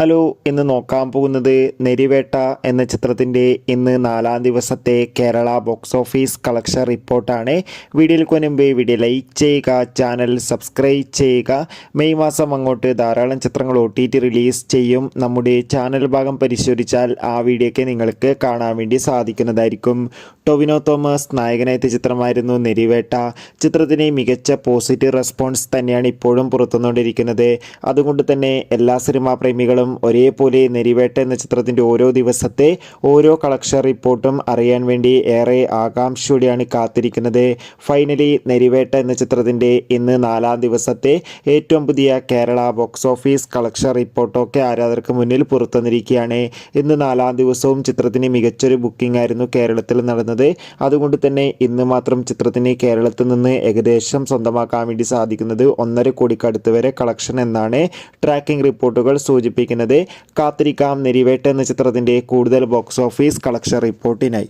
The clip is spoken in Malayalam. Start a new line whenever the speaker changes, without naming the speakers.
ഹലോ, ഇന്ന് നോക്കാൻ പോകുന്നത് നെരിവേട്ട എന്ന ചിത്രത്തിൻ്റെ ഇന്ന് 4-ാം ദിവസത്തെ കേരള ബോക്സ് ഓഫീസ് കളക്ഷൻ റിപ്പോർട്ടാണ്. വീഡിയോയിൽ മുൻപ് വീഡിയോ ലൈക്ക് ചെയ്യുക, ചാനൽ സബ്സ്ക്രൈബ് ചെയ്യുക. മെയ് മാസം അങ്ങോട്ട് ധാരാളം ചിത്രങ്ങൾ OTT റിലീസ് ചെയ്യും. നമ്മുടെ ചാനൽ ഭാഗം പരിശോധിച്ചാൽ ആ വീഡിയോയ്ക്ക് നിങ്ങൾക്ക് കാണാൻ വേണ്ടി സാധിക്കുന്നതായിരിക്കും. ടൊവിനോ തോമസ് നായകനായ ചിത്രമായിരുന്നു നെരിവേട്ട. ചിത്രത്തിന് മികച്ച പോസിറ്റീവ് റെസ്പോൺസ് തന്നെയാണ് ഇപ്പോഴും പുറത്തുകൊണ്ടിരിക്കുന്നത്. അതുകൊണ്ട് തന്നെ എല്ലാ സിനിമാ പ്രേമികളും ഒരേപോലെ നെരിവേട്ട എന്ന ചിത്രത്തിൻ്റെ ഓരോ ദിവസത്തെ ഓരോ കളക്ഷൻ റിപ്പോർട്ടും അറിയാൻ വേണ്ടി ഏറെ ആകാംക്ഷയോടെയാണ് കാത്തിരിക്കുന്നത്. ഫൈനലി നെരിവേട്ട എന്ന ചിത്രത്തിൻ്റെ ഇന്ന് 4-ാം ദിവസത്തെ ഏറ്റവും പുതിയ കേരള ബോക്സ് ഓഫീസ് കളക്ഷൻ റിപ്പോർട്ടൊക്കെ ആരാധകർക്ക് മുന്നിൽ പുറത്തുവന്നിരിക്കുകയാണ്. ഇന്ന് 4-ാം ദിവസവും ചിത്രത്തിന് മികച്ചൊരു ബുക്കിംഗ് ആയിരുന്നു കേരളത്തിൽ നടന്നത്. അതുകൊണ്ട് തന്നെ ഇന്ന് മാത്രം ചിത്രത്തിന് കേരളത്തിൽ നിന്ന് ഏകദേശം സ്വന്തമാക്കാൻ വേണ്ടി സാധിക്കുന്നത് 1.5 കോടിക്കടുത്ത് വരെ കളക്ഷൻ എന്നാണ് ട്രാക്കിംഗ് റിപ്പോർട്ടുകൾ സൂചിപ്പിക്കുന്നത്. കാത്തിരിക്കാം നെരിവേട്ട എന്ന ചിത്രത്തിൻ്റെ കൂടുതൽ ബോക്സ് ഓഫീസ് കളക്ഷൻ റിപ്പോർട്ടിനായി.